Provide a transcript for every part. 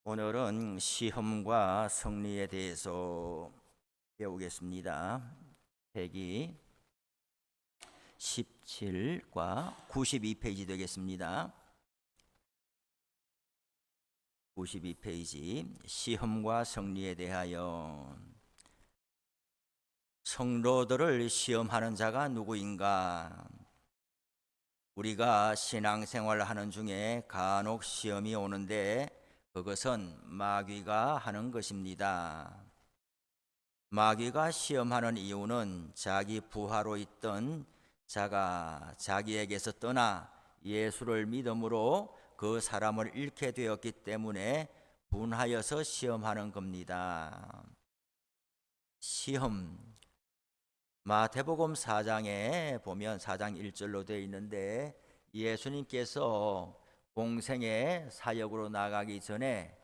오늘은 시험과 승리에 대해서 배우겠습니다.ページ 17과 92페이지 되겠습니다. 92페이지 시험과 승리에 대하여 성도들을 시험하는 자가 누구인가? 우리가 신앙생활을 하는 중에 간혹 시험이 오는데 그것은 마귀가 하는 것입니다. 마귀가 시험하는 이유는 자기 부하로 있던 자가 자기에게서 떠나 예수를 믿음으로 그 사람을 잃게 되었기 때문에 분하여서 시험하는 겁니다. 시험, 마태복음 4장에 보면 4장 1절로 되어 있는데 예수님께서 공생의 사역으로 나가기 전에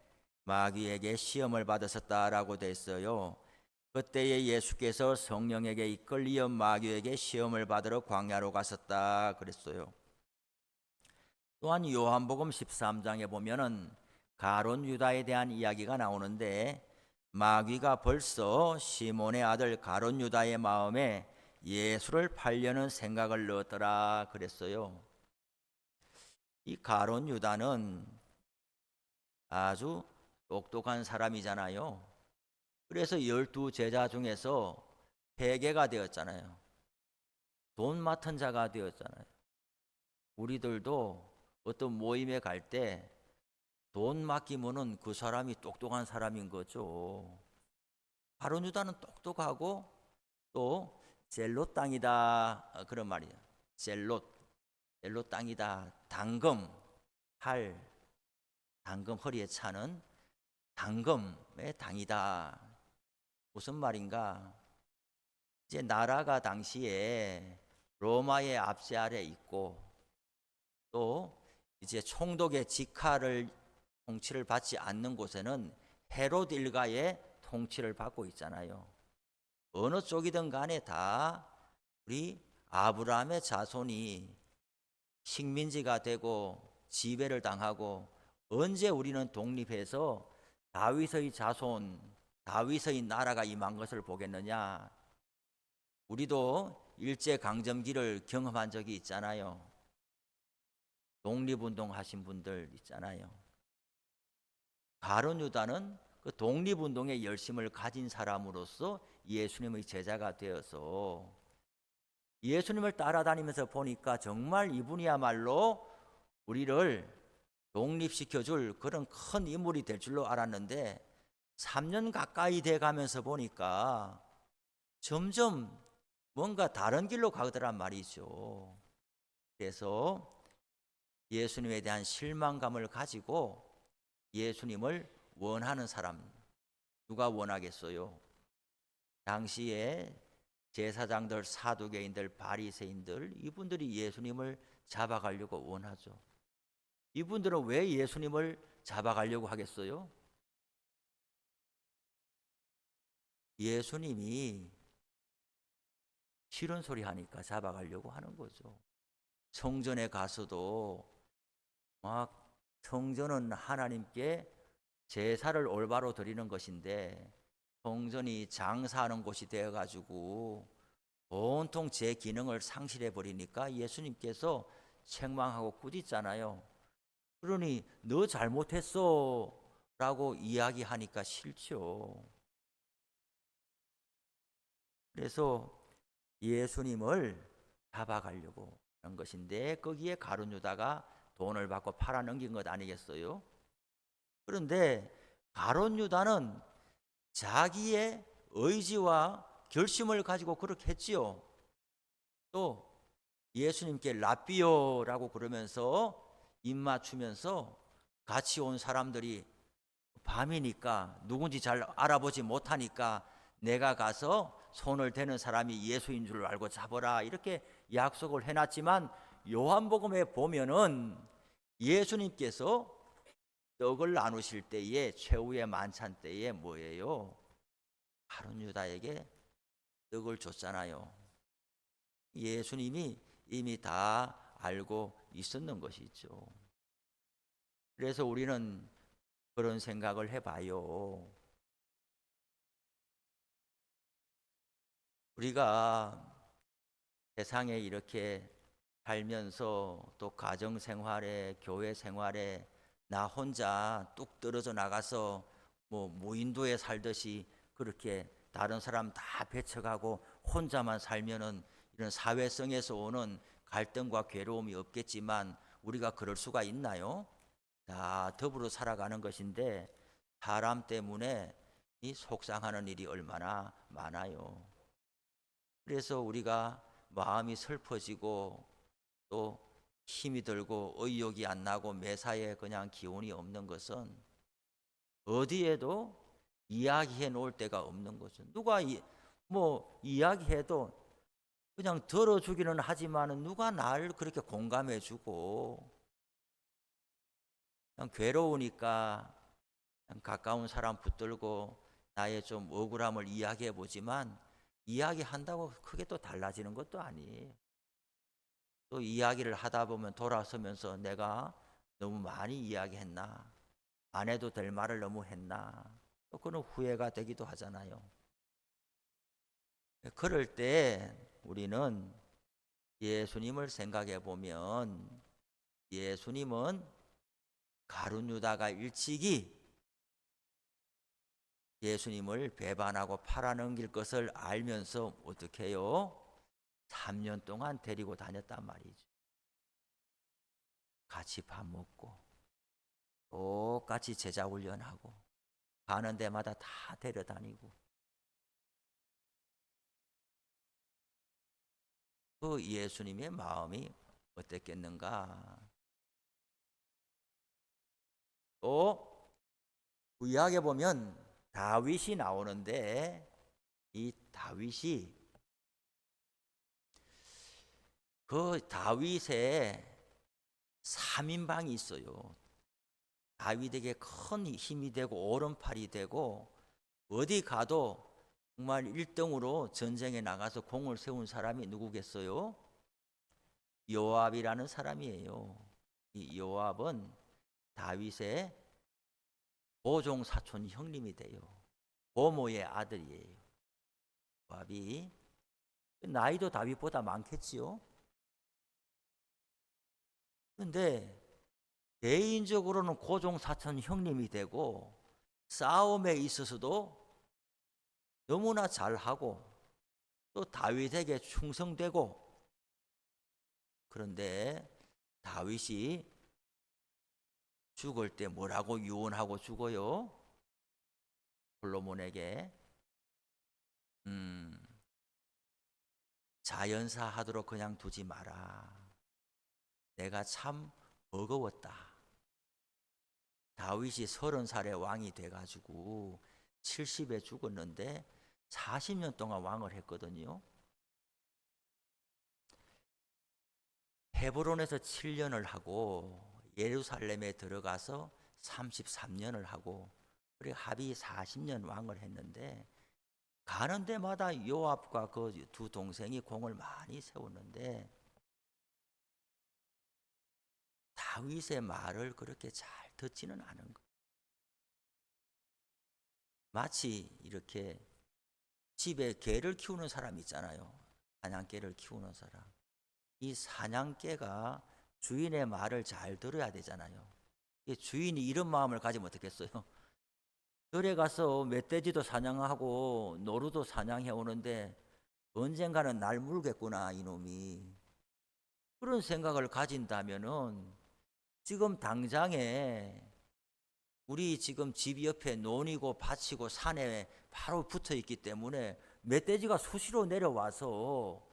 마귀에게 시험을 받으셨다라고 되어 있어요. 그때에 예수께서 성령에게 이끌리어 마귀에게 시험을 받으러 광야로 가셨다 그랬어요. 또한 요한복음 13장에 보면은 가룟 유다에 대한 이야기가 나오는데 마귀가 벌써 시몬의 아들 가룟 유다의 마음에 예수를 팔려는 생각을 넣었더라 그랬어요. 이 가룟 유다는 아주 똑똑한 사람이잖아요. 그래서 12제자 중에서 회개가 되었잖아요. 돈 맡은 자가 되었잖아요. 우리들도 어떤 모임에 갈 때 돈 맡기면은 그 사람이 똑똑한 사람인 거죠. 가룟 유다는 똑똑하고 또 젤롯 땅이다 그런 말이에요. 젤롯 땅이다. 당금 허리에 차는 당금의 당이다. 무슨 말인가? 이제 나라가 당시에 로마의 압제 아래 있고 또 이제 총독의 통치를 받지 않는 곳에는 헤롯 일가의 통치를 받고 있잖아요. 어느 쪽이든 간에 다 우리 아브라함의 자손이 식민지가 되고 지배를 당하고 언제 우리는 독립해서 다윗의 자손, 다윗의 나라가 임한 것을 보겠느냐? 우리도 일제강점기를 경험한 적이 있잖아요. 독립운동 하신 분들 있잖아요. 가룟 유다는 그 독립운동의 열심을 가진 사람으로서 예수님의 제자가 되어서 예수님을 따라다니면서 보니까 정말 이분이야말로 우리를 독립시켜줄 그런 큰 인물이 될 줄로 알았는데 3년 가까이 돼 가면서 보니까 점점 뭔가 다른 길로 가더란 말이죠. 그래서 예수님에 대한 실망감을 가지고 예수님을 원하는 사람 누가 원하겠어요? 당시에 제사장들, 사두개인들, 바리새인들 이분들이 예수님을 잡아가려고 원하죠. 이분들은 왜 예수님을 잡아가려고 하겠어요? 예수님이 싫은 소리 하니까 잡아가려고 하는 거죠. 성전에 가서도 막 성전은 하나님께 제사를 올바로 드리는 것인데 성전이 장사하는 곳이 되어가지고 온통 제 기능을 상실해 버리니까 예수님께서 책망하고 꾸짖잖아요. 그러니 너 잘못했어 라고 이야기하니까 싫죠. 그래서 예수님을 잡아가려고 하는 것인데 거기에 가룟 유다가 돈을 받고 팔아넘긴 것 아니겠어요? 그런데 가룟 유다는 자기의 의지와 결심을 가지고 그렇게 했지요. 또 예수님께 라삐오라고 그러면서 입 맞추면서 같이 온 사람들이 밤이니까 누군지 잘 알아보지 못하니까 내가 가서 손을 대는 사람이 예수인 줄 알고 잡아라 이렇게 약속을 해놨지만 요한복음에 보면은 예수님께서 떡을 나누실 때에 최후의 만찬 때에 뭐예요? 가룟 유다에게 떡을 줬잖아요. 예수님이 이미 다 알고 있었는 것이죠. 그래서 우리는 그런 생각을 해봐요. 우리가 세상에 이렇게 살면서 또 가정 생활에 교회 생활에 나 혼자 뚝 떨어져 나가서 뭐 무인도에 살듯이 그렇게 다른 사람 다 배척하고 혼자만 살면은 이런 사회성에서 오는 갈등과 괴로움이 없겠지만 우리가 그럴 수가 있나요? 다 더불어 살아가는 것인데 사람 때문에 이 속상하는 일이 얼마나 많아요. 그래서 우리가 마음이 슬퍼지고 또 힘이 들고 의욕이 안 나고 매사에 그냥 기운이 없는 것은 어디에도 이야기해 놓을 데가 없는 거죠. 누가 뭐 이야기해도 그냥 들어주기는 하지만 누가 날 그렇게 공감해 주고 그냥 괴로우니까 그냥 가까운 사람 붙들고 나의 좀 억울함을 이야기해 보지만 이야기한다고 크게 또 달라지는 것도 아니에요. 또 이야기를 하다 보면 돌아서면서 내가 너무 많이 이야기했나, 안 해도 될 말을 너무 했나, 또 그런 후회가 되기도 하잖아요. 그럴 때 우리는 예수님을 생각해 보면 예수님은 가룟 유다가 일찍이 예수님을 배반하고 팔아넘길 것을 알면서 어떻게 해요? 3년 동안 데리고 다녔단 말이죠. 같이 밥 먹고 똑같이 제자 훈련하고 가는 데마다 다 데려다니고 그 예수님의 마음이 어땠겠는가? 또 구약에 보면 다윗이 나오는데 이 다윗이 그 다윗의 3인방이 있어요. 다윗에게 큰 힘이 되고 오른팔이 되고 어디 가도 정말 1등으로 전쟁에 나가서 공을 세운 사람이 누구겠어요? 요압이라는 사람이에요. 이 요압은 다윗의 보종 사촌 형님이 돼요. 고모의 아들이에요. 요압이 나이도 다윗보다 많겠지요. 그런데 개인적으로는 고종 사촌 형님이 되고 싸움에 있어서도 너무나 잘하고 또 다윗에게 충성되고 그런데 다윗이 죽을 때 뭐라고 유언하고 죽어요? 솔로몬에게 자연사 하도록 그냥 두지 마라. 내가 참 버거웠다. 다윗이 30살에 왕이 돼가지고 70에 죽었는데 40년 동안 왕을 했거든요. 헤브론에서 7년을 하고 예루살렘에 들어가서 33년을 하고 그리고 합이 40년 왕을 했는데 가는 데마다 요압과 그 두 동생이 공을 많이 세웠는데 다윗의 말을 그렇게 잘 듣지는 않은 거예요. 마치 이렇게 집에 개를 키우는 사람 있잖아요. 사냥개를 키우는 사람. 이 사냥개가 주인의 말을 잘 들어야 되잖아요. 주인이 이런 마음을 가지면 어떻겠어요? 들에 가서 멧돼지도 사냥하고 노루도 사냥해 오는데 언젠가는 날 물겠구나 이놈이. 그런 생각을 가진다면은 지금 당장에 우리 지금 집 옆에 논이고 밭이고 산에 바로 붙어 있기 때문에 멧돼지가 수시로 내려와서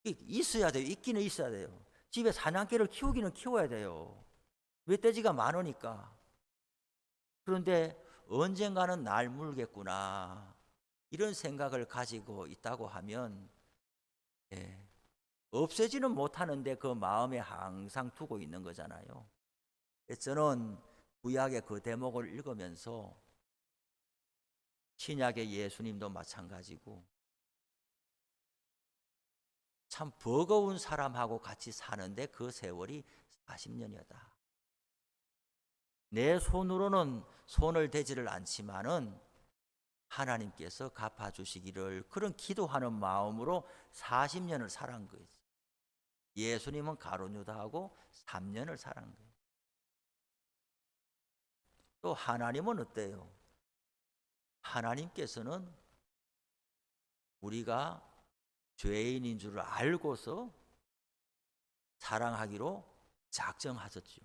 있어야 돼요. 있기는 있어야 돼요. 집에 사냥개를 키우기는 키워야 돼요. 멧돼지가 많으니까. 그런데 언젠가는 날 물겠구나. 이런 생각을 가지고 있다고 하면 없애지는 못하는데 그 마음에 항상 두고 있는 거잖아요. 저는 구약의 그 대목을 읽으면서 신약의 예수님도 마찬가지고 참 버거운 사람하고 같이 사는데 그 세월이 40년이었다. 내 손으로는 손을 대지를 않지만은 하나님께서 갚아주시기를 그런 기도하는 마음으로 40년을 살한 거예요. 예수님은 가룟 유다하고 3년을 살한 거예요. 또 하나님은 어때요? 하나님께서는 우리가 죄인인 줄 알고서 사랑하기로 작정하셨죠.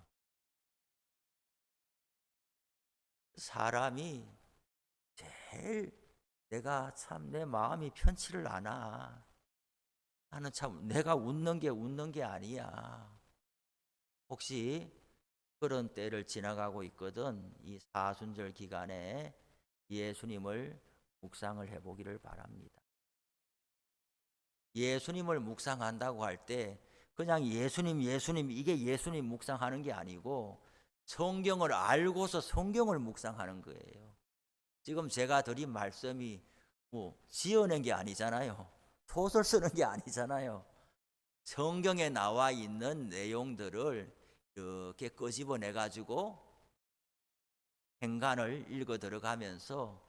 사람이 제일 내가 참 내 마음이 편치를 않아. 나는 참 내가 웃는 게 아니야. 혹시 그런 때를 지나가고 있거든. 이 사순절 기간에 예수님을 묵상을 해보기를 바랍니다. 예수님을 묵상한다고 할 때 그냥 예수님 이게 예수님 묵상하는 게 아니고 성경을 알고서 성경을 묵상하는 거예요. 지금 제가 드린 말씀이 뭐 지어낸 게 아니잖아요. 소설 쓰는 게 아니잖아요. 성경에 나와 있는 내용들을 이렇게 끄집어내 가지고 행간을 읽어 들어가면서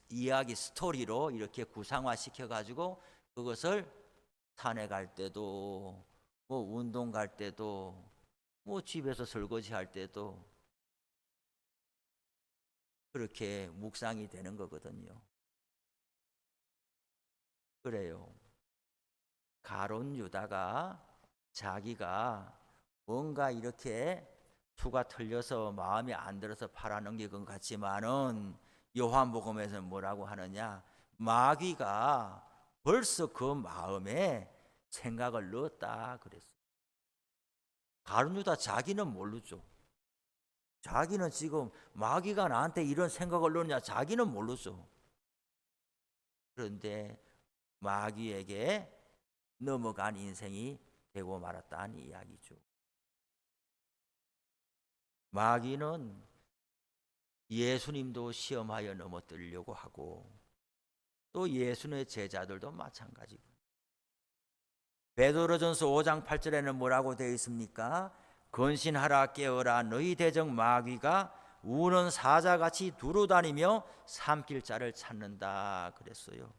이야기 스토리로 이렇게 구상화 시켜 가지고 그것을 산에 갈 때도 뭐 운동 갈 때도 뭐 집에서 설거지 할 때도 그렇게 묵상이 되는 거거든요. 그래요. 가룟 유다가 자기가 뭔가 이렇게 수가 틀려서 마음에 안 들어서 팔아넘긴 것 같지만은 요한복음에서는 뭐라고 하느냐? 마귀가 벌써 그 마음에 생각을 넣었다 그랬어요. 가룟 유다 자기는 모르죠. 자기는 지금 마귀가 나한테 이런 생각을 넣느냐 자기는 모르죠. 그런데 마귀에게 넘어간 인생이 되고 말았다는 이야기죠. 마귀는 예수님도 시험하여 넘어뜨리려고 하고 또 예수님의 제자들도 마찬가지고. 베드로전서 5장 8절에는 뭐라고 되어 있습니까? 건신하라 깨어라 너희 대적 마귀가 우는 사자같이 두루다니며 삼킬 자를 찾는다 그랬어요.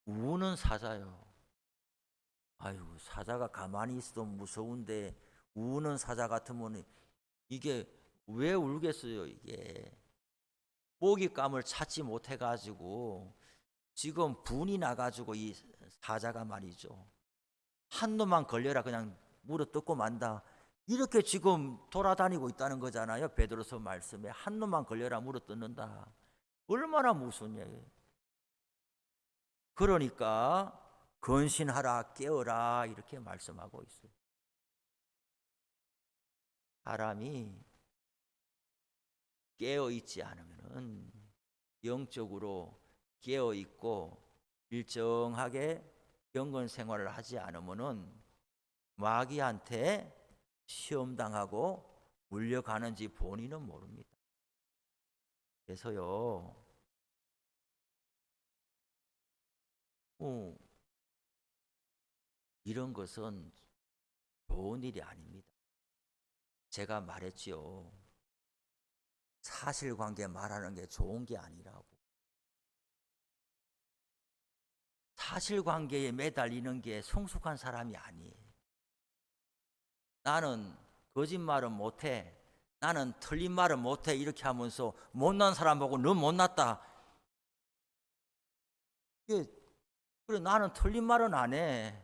우는 사자요. 아이고 사자가 가만히 있어도 무서운데 우는 사자 같으면 이게 왜 울겠어요? 이게 먹잇감을 찾지 못해 가지고 지금 분이 나 가지고 이 사자가 말이죠. 한 놈만 걸려라 그냥 물어 뜯고 만다. 이렇게 지금 돌아다니고 있다는 거잖아요. 베드로서 말씀에 한 놈만 걸려라 물어 뜯는다. 얼마나 무서운 얘기예요. 그러니까 건신하라 깨어라 이렇게 말씀하고 있어요. 사람이 깨어 있지 않으면은 영적으로 깨어 있고 일정하게 경건 생활을 하지 않으면은 마귀한테 시험당하고 물려가는지 본인은 모릅니다. 그래서요, 이런 것은 좋은 일이 아닙니다. 제가 말했지요. 사실관계 말하는 게 좋은 게 아니라고. 사실관계에 매달리는 게 성숙한 사람이 아니에요. 나는 거짓말은 못해. 나는 틀린 말은 못해. 이렇게 하면서 못난 사람 보고 너 못났다. 그래 나는 틀린 말은 안 해.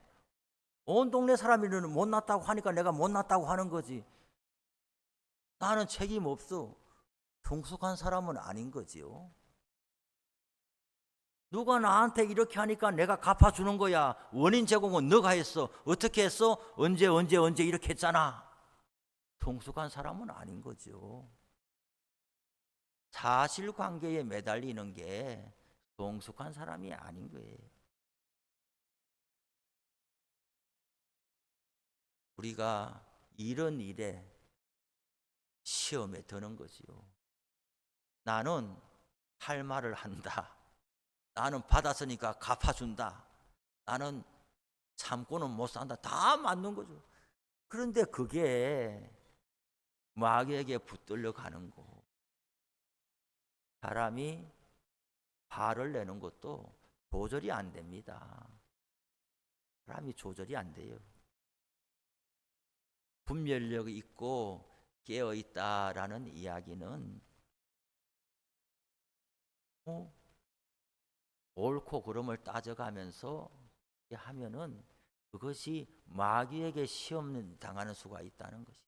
온 동네 사람이 못났다고 하니까 내가 못났다고 하는 거지. 나는 책임 없어. 성숙한 사람은 아닌 거지요. 누가 나한테 이렇게 하니까 내가 갚아주는 거야. 원인 제공은 너가 했어. 어떻게 했어? 언제 이렇게 했잖아. 성숙한 사람은 아닌 거죠. 사실관계에 매달리는 게 성숙한 사람이 아닌 거예요. 우리가 이런 일에 시험에 드는 거지요. 나는 할 말을 한다. 나는 받았으니까 갚아준다. 나는 참고는 못 산다. 다 맞는 거죠. 그런데 그게 마귀에게 붙들려 가는 거. 사람이 화를 내는 것도 조절이 안 됩니다. 사람이 조절이 안 돼요. 분별력이 있고 깨어 있다라는 이야기는 옳고 그름을 따져가면서 하면은 그것이 마귀에게 시험 당하는 수가 있다는 것이.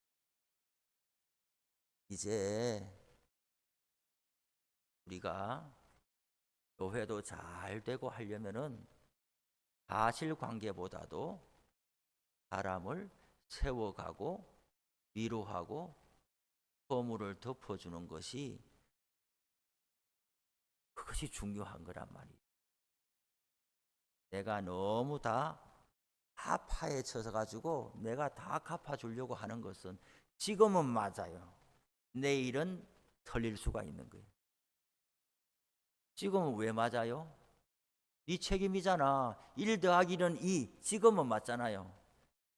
이제 우리가 교회도 잘 되고 하려면은 사실관계보다도 사람을 세워가고 위로하고 허물을 덮어주는 것이 그것이 중요한 거란 말이에요. 내가 너무 다 파에 쳐서 가지고 내가 다 갚아주려고 하는 것은 지금은 맞아요. 내일은 틀릴 수가 있는 거예요. 지금은 왜 맞아요? 네 책임이잖아. 1 더하기 1은 2. 지금은 맞잖아요.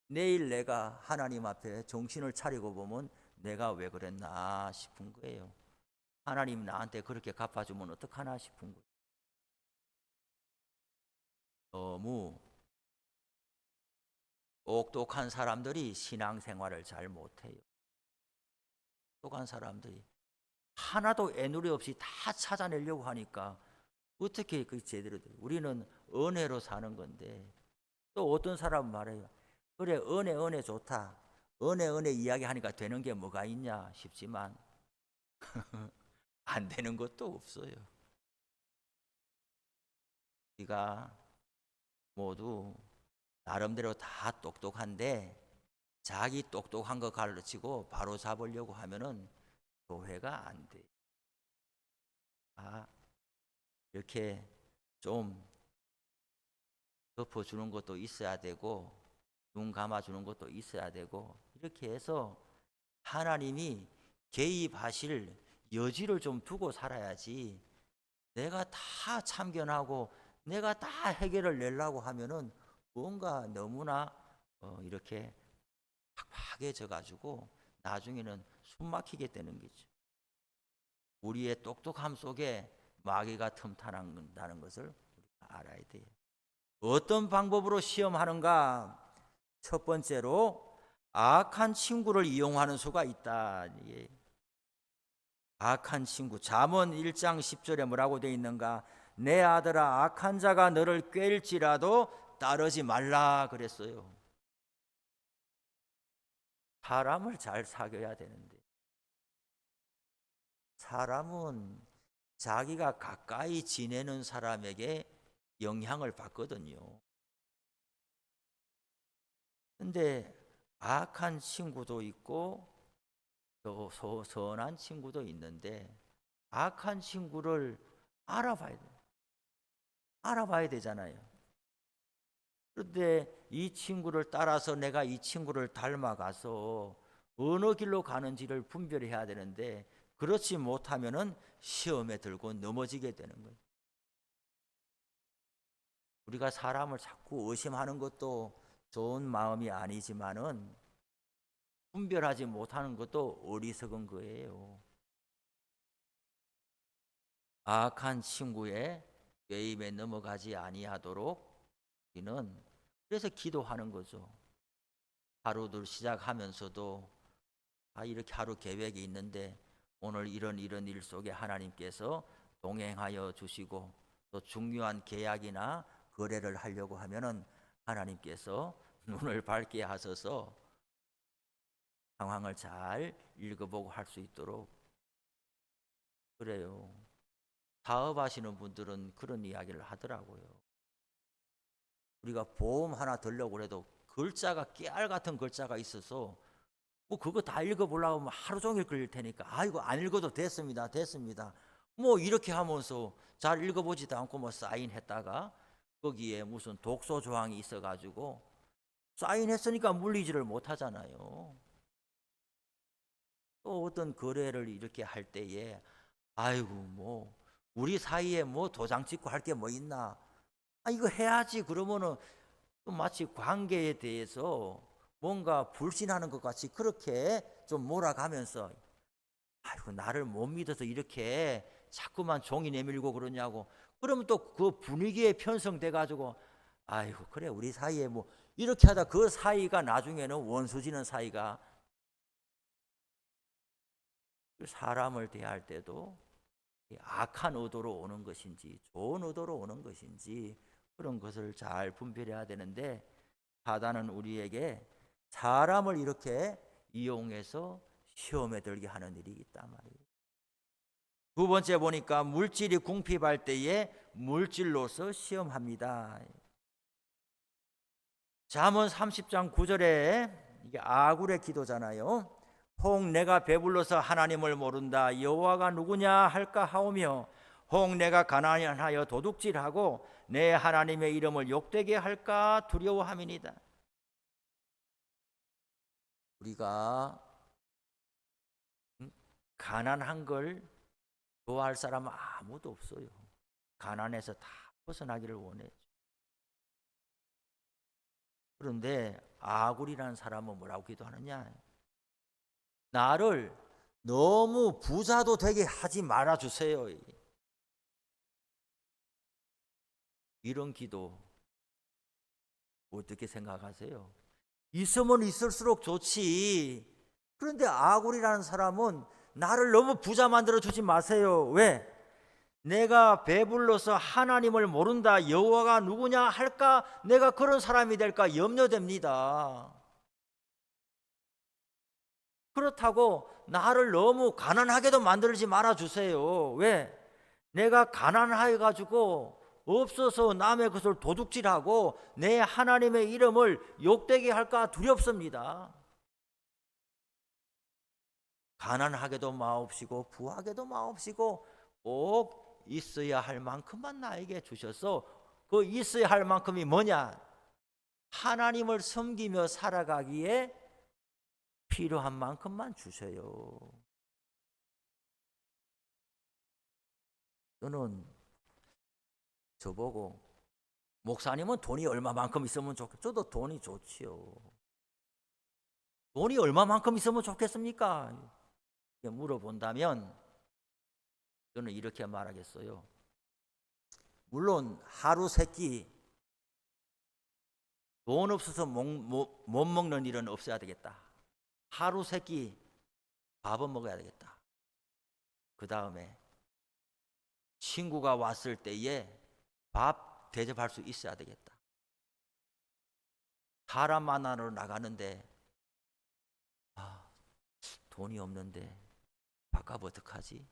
내일 내가 하나님 앞에 정신을 차리고 보면 내가 왜 그랬나 싶은 거예요. 하나님 나한테 그렇게 갚아주면 어떡하나 싶은 거예요. 너무 똑똑한 사람들이 신앙생활을 잘 못해요. 똑똑한 사람들이 하나도 애누리 없이 다 찾아내려고 하니까 어떻게 그 제대로 돼요? 우리는 은혜로 사는 건데 또 어떤 사람은 말해요. 그래 은혜 좋다. 은혜 이야기하니까 되는 게 뭐가 있냐 싶지만 안 되는 것도 없어요. 우리가 모두 나름대로 다 똑똑한데 자기 똑똑한 거 가르치고 바로 잡으려고 하면은 교회가 안 돼. 이렇게 좀 덮어주는 것도 있어야 되고 눈 감아주는 것도 있어야 되고 이렇게 해서 하나님이 개입하실 여지를 좀 두고 살아야지 내가 다 참견하고 내가 다 해결을 내려고 하면은 뭔가 너무나 이렇게 팍팍해져 가지고 나중에는 숨 막히게 되는 거죠. 우리의 똑똑함 속에 마귀가 틈타난다는 것을 우리가 알아야 돼요. 어떤 방법으로 시험하는가? 첫 번째로 악한 친구를 이용하는 수가 있다. 악한 친구. 잠언 1장 10절에 뭐라고 되어 있는가? 내 아들아 악한 자가 너를 꾀일지라도 따르지 말라 그랬어요. 사람을 잘 사귀어야 되는데 사람은 자기가 가까이 지내는 사람에게 영향을 받거든요. 근데 악한 친구도 있고 또 선한 친구도 있는데 악한 친구를 알아봐야 되잖아요. 그런데 이 친구를 따라서 내가 이 친구를 닮아가서 어느 길로 가는지를 분별해야 되는데 그렇지 못하면은 시험에 들고 넘어지게 되는 거예요. 우리가 사람을 자꾸 의심하는 것도 좋은 마음이 아니지만은 분별하지 못하는 것도 어리석은 거예요. 악한 친구의 꾀임에 넘어가지 아니하도록 우리는 그래서 기도하는 거죠. 하루를 시작하면서도 이렇게 하루 계획이 있는데 오늘 이런 일 속에 하나님께서 동행하여 주시고 또 중요한 계약이나 거래를 하려고 하면은 하나님께서 눈을 밝게 하셔서 상황을 잘 읽어보고 할 수 있도록 그래요. 사업하시는 분들은 그런 이야기를 하더라고요. 우리가 보험 하나 들려고 해도 글자가 깨알 같은 글자가 있어서 뭐 그거 다 읽어보려고 하면 하루 종일 걸릴 테니까 아이고 안 읽어도 됐습니다. 뭐 이렇게 하면서 잘 읽어보지도 않고 뭐 사인했다가 거기에 무슨 독소 조항이 있어가지고 사인했으니까 물리지를 못하잖아요. 또 어떤 거래를 이렇게 할 때에 아이고 뭐 우리 사이에 뭐 도장 찍고 할 게 뭐 있나? 이거 해야지 그러면은 또 마치 관계에 대해서 뭔가 불신하는 것 같이 그렇게 좀 몰아가면서 아이고 나를 못 믿어서 이렇게 자꾸만 종이 내밀고 그러냐고. 그러면 또 그 분위기에 편성돼 가지고 아이고 그래 우리 사이에 뭐 이렇게 하다 그 사이가 나중에는 원수지는 사이가. 사람을 대할 때도 악한 의도로 오는 것인지 좋은 의도로 오는 것인지 그런 것을 잘 분별해야 되는데, 사단은 우리에게 사람을 이렇게 이용해서 시험에 들게 하는 일이 있단 말이에요. 두 번째 보니까 물질이 궁핍할 때에 물질로서 시험합니다. 잠언 30장 9절에 이게 아굴의 기도잖아요. 혹 내가 배불러서 하나님을 모른다 여호와가 누구냐 할까 하오며 혹 내가 가난하여 도둑질하고 내 하나님의 이름을 욕되게 할까 두려워함이니이다. 우리가 가난한 걸 좋아할 사람은 아무도 없어요. 가난해서 다 벗어나기를 원해요. 그런데 아굴이라는 사람은 뭐라고 기도하느냐? 나를 너무 부자도 되게 하지 말아주세요. 이런 기도 어떻게 생각하세요? 있으면 있을수록 좋지. 그런데 아굴이라는 사람은 나를 너무 부자 만들어 주지 마세요. 왜? 내가 배불러서 하나님을 모른다 여호와가 누구냐 할까, 내가 그런 사람이 될까 염려됩니다. 그렇다고 나를 너무 가난하게도 만들지 말아주세요. 왜? 내가 가난해가지고 없어서 남의 것을 도둑질하고 내 하나님의 이름을 욕되게 할까 두렵습니다. 가난하게도 마옵시고 부하게도 마옵시고 꼭 있어야 할 만큼만 나에게 주셔서, 그 있어야 할 만큼이 뭐냐? 하나님을 섬기며 살아가기에 필요한 만큼만 주세요. 저는 저보고 목사님은 돈이 얼마만큼 있으면 좋겠어요? 저도 돈이 좋지요. 돈이 얼마만큼 있으면 좋겠습니까? 물어본다면 저는 이렇게 말하겠어요. 물론 하루 세끼 돈 없어서 못 먹는 일은 없어야 되겠다. 하루 세끼 밥은 먹어야 되겠다. 그 다음에 친구가 왔을 때에 밥 대접할 수 있어야 되겠다. 사람 만나러 나가는데 돈이 없는데 밥값 어떡하지?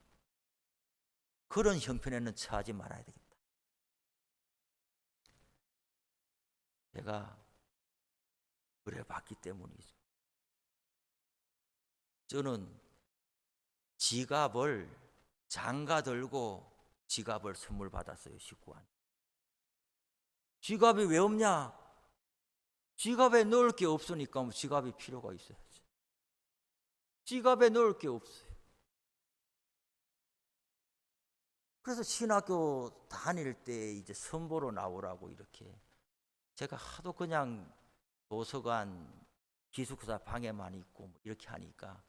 그런 형편에는 처하지 말아야 되겠다. 제가 그래 봤기 때문이죠. 저는 지갑을 장가 들고 지갑을 선물 받았어요. 식구한테. 지갑이 왜 없냐? 지갑에 넣을 게 없으니까 지갑이 필요가 있어야지. 지갑에 넣을 게 없어요. 그래서 신학교 다닐 때 이제 선보러 나오라고 이렇게 제가 하도 그냥 도서관 기숙사 방에만 있고 이렇게 하니까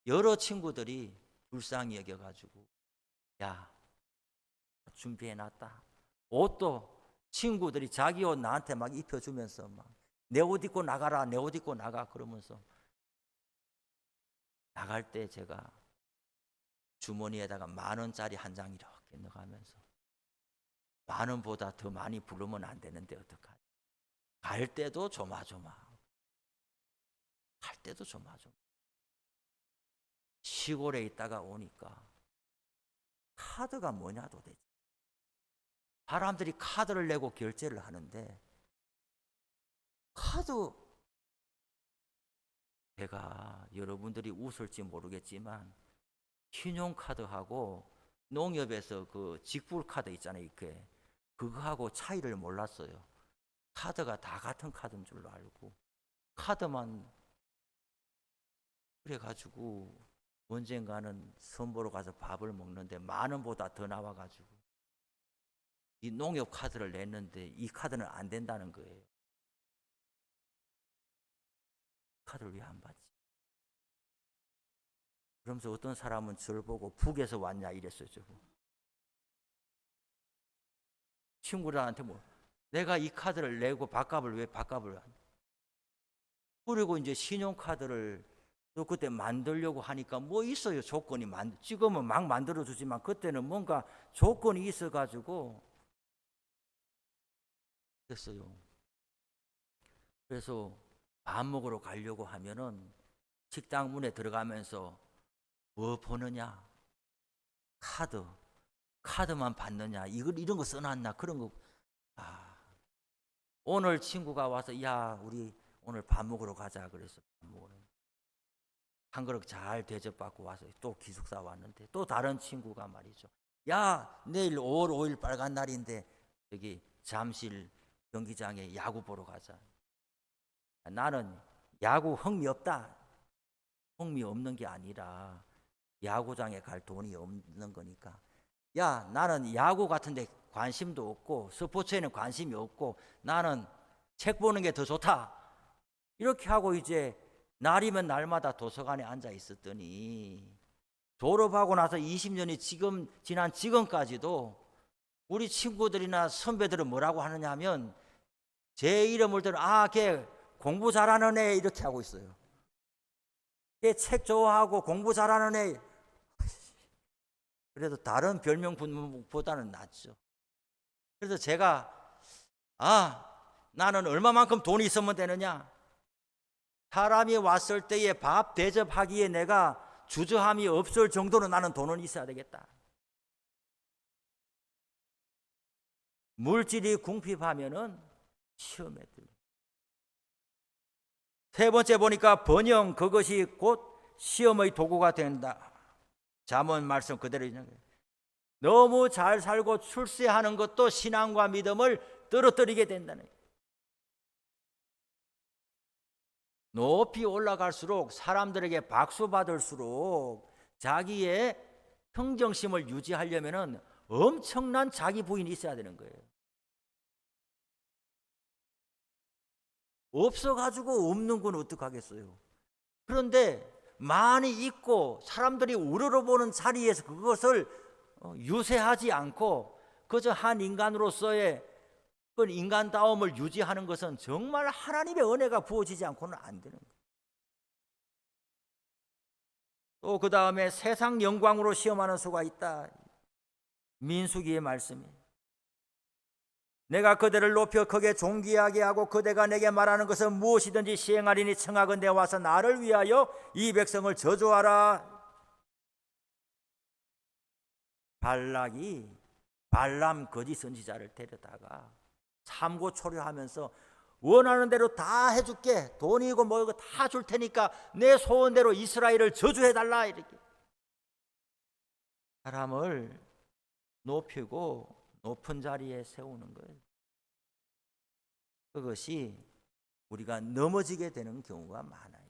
여러 친구들이 불쌍히 여겨가지고 야 준비해놨다. 옷도 친구들이 자기 옷 나한테 막 입혀주면서 막 내 옷 입고 나가라, 내 옷 입고 나가 그러면서 나갈 때 제가 주머니에다가 10,000원짜리 한 장 이렇게 넣어가면서 10,000원보다 더 많이 부르면 안 되는데 어떡하지? 갈 때도 조마조마, 갈 때도 조마조마. 시골에 있다가 오니까 카드가 뭐냐 도대체. 사람들이 카드를 내고 결제를 하는데 카드, 제가 여러분들이 웃을지 모르겠지만 신용카드하고 농협에서 그 직불카드 있잖아요. 이렇게 그거하고 차이를 몰랐어요. 카드가 다 같은 카드인 줄로 알고 카드만 그래가지고 언젠가는 선보러 가서 밥을 먹는데 10,000원보다 더 나와가지고 이 농협 카드를 냈는데 이 카드는 안 된다는 거예요. 카드를 왜 안 받지? 그러면서 어떤 사람은 저를 보고 북에서 왔냐 이랬어요. 저거. 친구들한테 뭐 내가 이 카드를 내고 밥값을 왜 밥값을 안? 그리고 이제 신용카드를 또 그때 만들려고 하니까 뭐 있어요 조건이 지금은 막 만들어 주지만 그때는 뭔가 조건이 있어 가지고 됐어요. 그래서 밥 먹으러 가려고 하면은 식당 문에 들어가면서 뭐 보느냐? 카드만 받느냐? 이런 거 써놨나? 그런 거. 오늘 친구가 와서 야 우리 오늘 밥 먹으러 가자 그래서 밥 먹으러 한 그릇 잘 대접받고 와서 또 기숙사 왔는데 또 다른 친구가 말이죠. 야 내일 5월 5일 빨간 날인데 여기 잠실 경기장에 야구 보러 가자. 나는 야구 흥미 없다. 흥미 없는 게 아니라 야구장에 갈 돈이 없는 거니까. 야 나는 야구 같은데 관심도 없고 스포츠에는 관심이 없고 나는 책 보는 게 더 좋다. 이렇게 하고 이제 날이면 날마다 도서관에 앉아 있었더니 졸업하고 나서 20년이 지난 지금까지도 우리 친구들이나 선배들은 뭐라고 하느냐 하면 제 이름을 들어 걔 공부 잘하는 애 이렇게 하고 있어요. 걔 책 좋아하고 공부 잘하는 애. 그래도 다른 별명보다는 낫죠. 그래서 제가 나는 얼마만큼 돈이 있으면 되느냐? 사람이 왔을 때에 밥 대접하기에 내가 주저함이 없을 정도로 나는 돈은 있어야 되겠다. 물질이 궁핍하면은 시험에 들려. 세 번째 보니까 번영 그것이 곧 시험의 도구가 된다. 잠언 말씀 그대로 있는 거예요. 너무 잘 살고 출세하는 것도 신앙과 믿음을 떨어뜨리게 된다는 거예요. 높이 올라갈수록 사람들에게 박수 받을수록 자기의 평정심을 유지하려면 엄청난 자기 부인이 있어야 되는 거예요. 없어가지고 없는 건 어떡하겠어요. 그런데 많이 있고 사람들이 우러러보는 자리에서 그것을 유세하지 않고 그저 한 인간으로서의 그 인간다움을 유지하는 것은 정말 하나님의 은혜가 부어지지 않고는 안 되는 거예요. 또 그 다음에 세상 영광으로 시험하는 수가 있다. 민수기의 말씀이에요. 내가 그대를 높여 크게 존귀하게 하고 그대가 내게 말하는 것은 무엇이든지 시행하리니 청하건대 와서 나를 위하여 이 백성을 저주하라. 발락이 발람 거짓 선지자를 데려다가 삼고초려하면서 원하는 대로 다 해줄게. 돈이고 뭐고 다 줄 테니까 내 소원대로 이스라엘을 저주해달라. 이렇게 사람을 높이고 높은 자리에 세우는 거예요. 그것이 우리가 넘어지게 되는 경우가 많아요.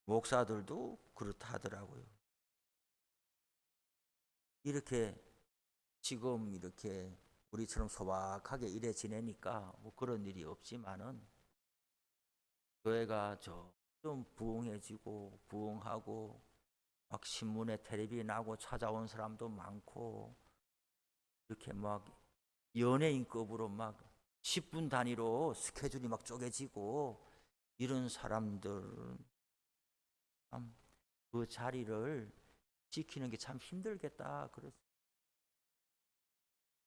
목사들도 그렇다 하더라고요. 이렇게 지금 이렇게 우리처럼 소박하게 일해 지내니까 뭐 그런 일이 없지만은 교회가 좀 부흥해지고 부흥하고 막 신문에 텔레비에 나고 찾아온 사람도 많고 이렇게 막 연예인급으로 막 10분 단위로 스케줄이 막 쪼개지고 이런 사람들은 참 그 자리를 지키는 게 참 힘들겠다. 그래서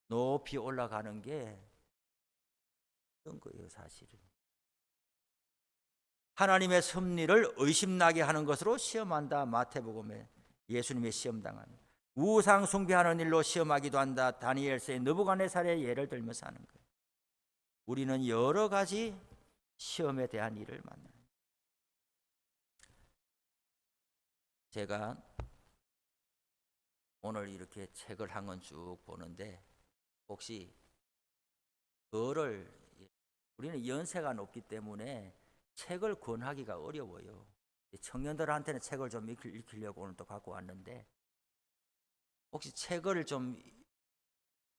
높이 올라가는 게 그런 거예요, 사실은. 하나님의 섭리를 의심나게 하는 것으로 시험한다. 마태복음에 예수님의 시험당하는 우상 숭배하는 일로 시험하기도 한다. 다니엘서의 느부갓네살의 예를 들면서 하는 거예요. 우리는 여러 가지 시험에 대한 일을 만나요. 제가 오늘 이렇게 책을 한 권 쭉 보는데 혹시 우리는 연세가 높기 때문에 책을 권하기가 어려워요. 청년들한테는 책을 좀 읽히려고 오늘 또 갖고 왔는데 혹시 책을 좀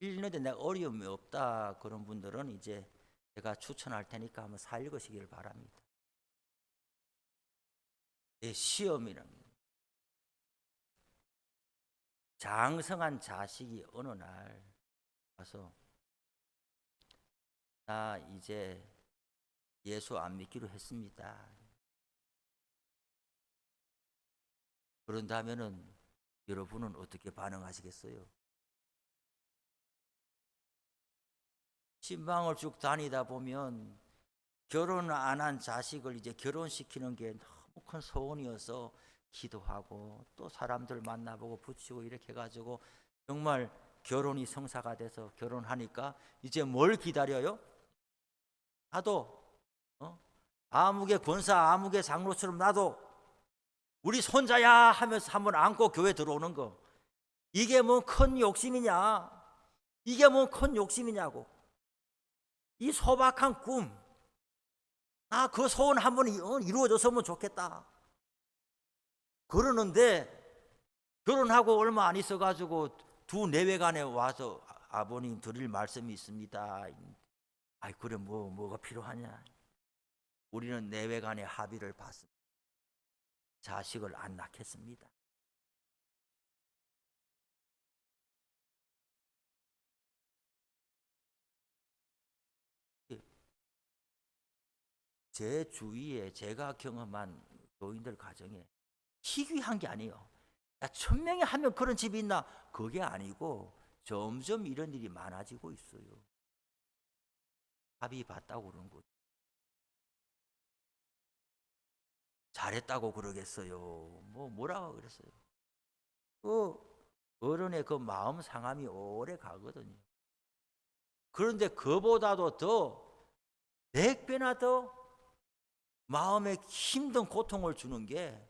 읽는데 내가 어려움이 없다 그런 분들은 이제 제가 추천할 테니까 한번 읽으시길 바랍니다. 시험이란 장성한 자식이 어느 날 와서 나 이제 예수 안 믿기로 했습니다. 그런다면은 여러분은 어떻게 반응하시겠어요? 신방을 쭉 다니다 보면 결혼 안 한 자식을 이제 결혼시키는 게 너무 큰 소원이어서 기도하고 또 사람들 만나보고 붙이고 이렇게 해가지고 정말 결혼이 성사가 돼서 결혼하니까 이제 뭘 기다려요? 나도 아무개 권사 아무개 장로처럼 나도 우리 손자야 하면서 한번 안고 교회 들어오는 거, 이게 뭐 큰 욕심이냐? 이게 뭐 큰 욕심이냐고. 이 소박한 꿈, 나 그 소원 한번 이루어졌으면 좋겠다 그러는데, 결혼하고 얼마 안 있어가지고 두 내외간에 와서 아버님 드릴 말씀이 있습니다. 아이 그래 뭐가 필요하냐? 우리는 내외간의 합의를 봤습니다. 자식을 안 낳겠습니다. 제 주위에 제가 경험한 교인들 가정에 희귀한 게 아니에요. 야, 1000명에 한 명 그런 집이 있나? 그게 아니고 점점 이런 일이 많아지고 있어요. 합의 봤다고 그러는 거죠. 잘했다고 그러겠어요. 뭐라고 그랬어요. 그 어른의 그 마음 상함이 오래 가거든요. 그런데 그보다도 더 100배나 더 마음에 힘든 고통을 주는 게,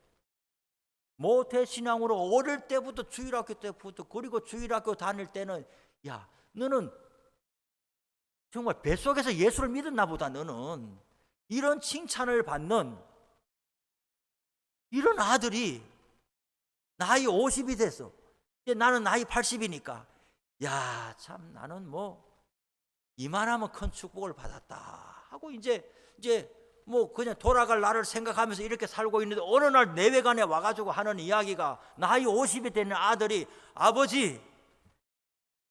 모태신앙으로 어릴 때부터 주일학교 때부터, 그리고 주일학교 다닐 때는 야 너는 정말 뱃속에서 예수를 믿었나 보다, 너는 이런 칭찬을 받는 이런 아들이 나이 50이 됐어. 이제 나는 나이 80이니까 야 참 나는 이만하면 큰 축복을 받았다 하고 이제 그냥 돌아갈 나를 생각하면서 이렇게 살고 있는데, 어느 날 내외간에 와가지고 하는 이야기가, 나이 50이 되는 아들이 아버지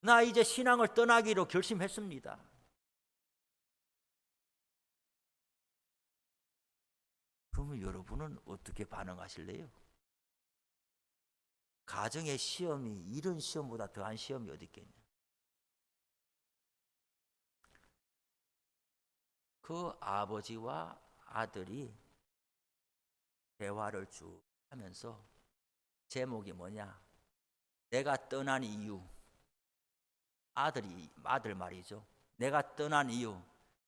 나 이제 신앙을 떠나기로 결심했습니다. 그러면 여러분은 어떻게 반응하실래요? 가정의 시험이 이런 시험보다 더한 시험이 어디 있겠냐? 그 아버지와 아들이 대화를 쭉 하면서 제목이 뭐냐? 내가 떠난 이유. 아들 말이죠. 내가 떠난 이유.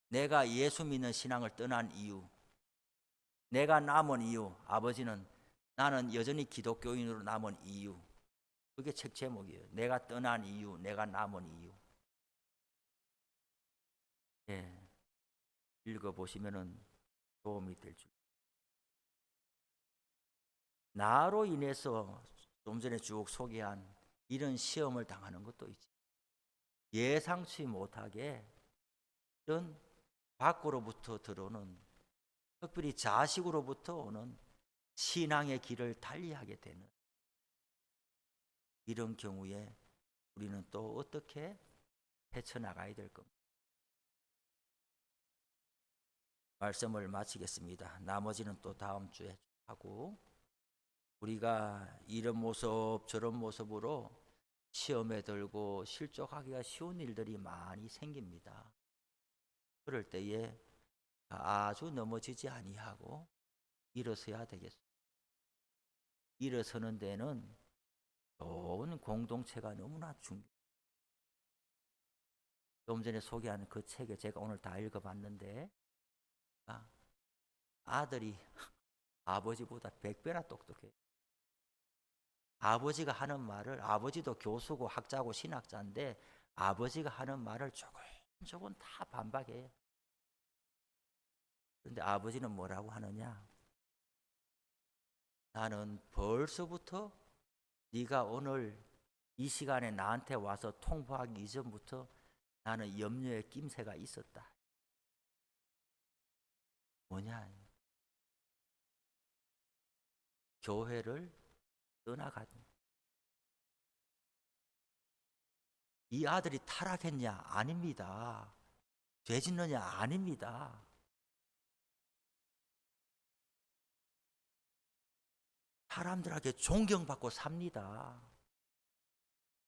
내가 예수 믿는 신앙을 떠난 이유. 내가 남은 이유. 아버지는 나는 여전히 기독교인으로 남은 이유. 그게 책 제목이에요. 내가 떠난 이유, 내가 남은 이유. 예, 읽어보시면 도움이 될 줄. 나로 인해서 좀 전에 쭉 소개한 이런 시험을 당하는 것도 있지. 예상치 못하게 이런 밖으로부터 들어오는, 특별히 자식으로부터 오는 신앙의 길을 달리하게 되는 이런 경우에 우리는 또 어떻게 헤쳐나가야 될 겁니다. 말씀을 마치겠습니다. 나머지는 또 다음 주에 하고, 우리가 이런 모습 저런 모습으로 시험에 들고 실족하기가 쉬운 일들이 많이 생깁니다. 그럴 때에 아주 넘어지지 아니하고 일어서야 되겠습니다. 일어서는 데는 좋은 공동체가 너무나 중요해요. 좀 전에 소개한 그 책에 제가 오늘 다 읽어봤는데, 아들이 아버지보다 100배나 똑똑해요. 아버지가 하는 말을, 아버지도 교수고 학자고 신학자인데 아버지가 하는 말을 조금 다 반박해요. 그런데 아버지는 뭐라고 하느냐? 나는 벌써부터 네가 오늘 이 시간에 나한테 와서 통보하기 이전부터 나는 염려의 낌새가 있었다. 뭐냐? 교회를 떠나간 이 아들이 타락했냐? 아닙니다. 죄 짓느냐? 아닙니다. 사람들에게 존경받고 삽니다.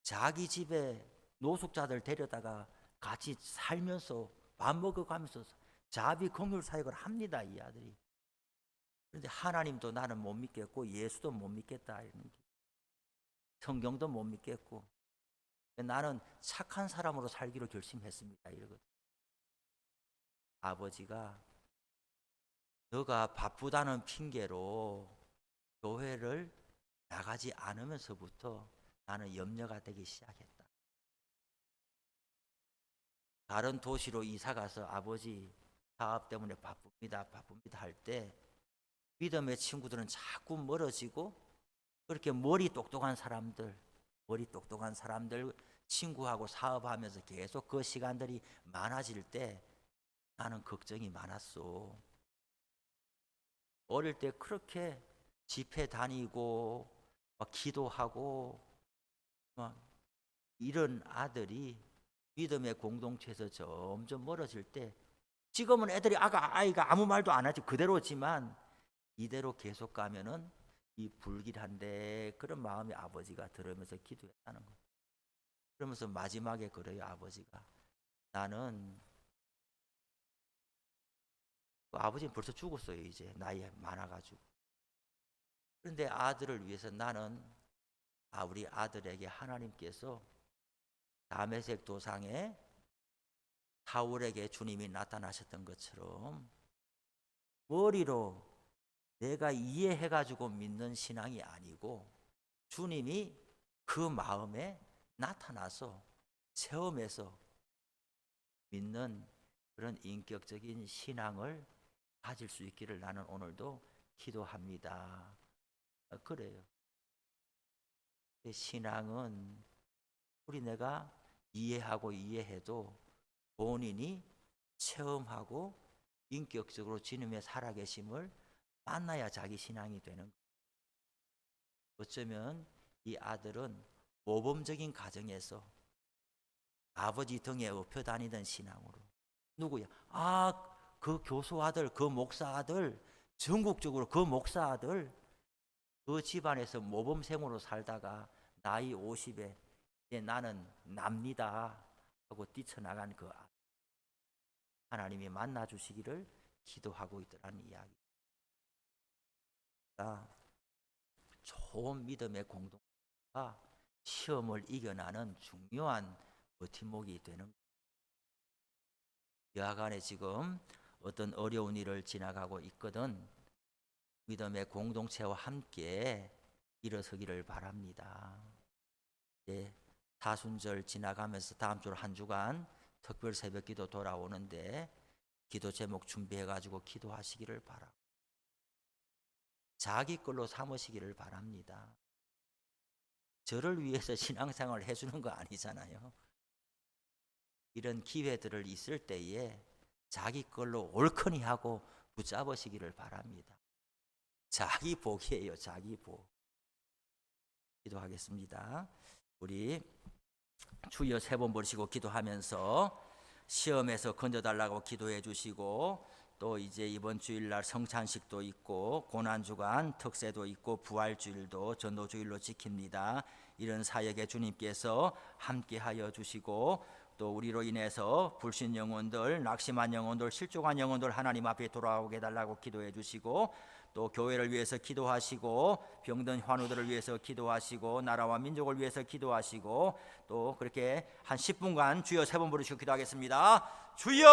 자기 집에 노숙자들 데려다가 같이 살면서 밥 먹어가면서 자비 긍휼 사역을 합니다. 이 아들이. 그런데 하나님도 나는 못 믿겠고 예수도 못 믿겠다. 성경도 못 믿겠고 나는 착한 사람으로 살기로 결심했습니다. 이러거든. 아버지가 너가 바쁘다는 핑계로 교회를 나가지 않으면서부터 나는 염려가 되기 시작했다. 다른 도시로 이사 가서 아버지 사업 때문에 바쁩니다 할 때 믿음의 친구들은 자꾸 멀어지고 그렇게 머리 똑똑한 사람들 친구하고 사업하면서 계속 그 시간들이 많아질 때 나는 걱정이 많았어. 어릴 때 그렇게 집회 다니고 막 기도하고 막 이런 아들이 믿음의 공동체에서 점점 멀어질 때 지금은 애들이 아이가 아무 말도 안 하지 그대로지만 이대로 계속 가면은 이 불길한데 그런 마음이 아버지가 들으면서 기도했다는 거예요. 그러면서 마지막에 그래요. 아버지가 나는 아버지는 벌써 죽었어요. 이제 나이 많아가지고. 그런데 아들을 위해서 나는 우리 아들에게 하나님께서 다메섹 도상에 사울에게 주님이 나타나셨던 것처럼 머리로 내가 이해해가지고 믿는 신앙이 아니고 주님이 그 마음에 나타나서 체험해서 믿는 그런 인격적인 신앙을 가질 수 있기를 나는 오늘도 기도합니다. 그래요. 신앙은 우리 내가 이해하고 이해해도 본인이 체험하고 인격적으로 주님의 살아계심을 만나야 자기 신앙이 되는 거예요. 어쩌면 이 아들은 모범적인 가정에서 아버지 등에 업혀 다니던 신앙으로 누구야? 그 교수 아들, 그 목사 아들, 전국적으로 그 목사 아들 그 집안에서 모범생으로 살다가 나이 50에 이제 나는 납니다 하고 뛰쳐나간 그 아들 하나님이 만나 주시기를 기도하고 있더라는 이야기. 좋은 믿음의 공동체가 시험을 이겨나는 중요한 버팀목이 되는 거예요. 여하간에 지금 어떤 어려운 일을 지나가고 있거든 믿음의 공동체와 함께 일어서기를 바랍니다. 이제 사순절 지나가면서 다음 주 한 주간 특별 새벽기도 돌아오는데 기도 제목 준비해가지고 기도하시기를 바라고 자기 걸로 삼으시기를 바랍니다. 저를 위해서 신앙생활을 해주는 거 아니잖아요. 이런 기회들을 있을 때에 자기 걸로 옳거니 하고 붙잡으시기를 바랍니다. 자기 복이에요. 자기 복. 기도하겠습니다. 우리 주여 3번 부르시고 기도하면서 시험에서 건져달라고 기도해 주시고 또 이제 이번 주일날 성찬식도 있고 고난주간 특세도 있고 부활주일도 전도주일로 지킵니다. 이런 사역에 주님께서 함께하여 주시고 또 우리로 인해서 불신 영혼들, 낙심한 영혼들, 실족한 영혼들 하나님 앞에 돌아오게 해달라고 기도해 주시고 또 교회를 위해서 기도하시고 병든 환우들을 위해서 기도하시고 나라와 민족을 위해서 기도하시고 또 그렇게 한 10분간 주여 3번 부르시고 기도하겠습니다. 주여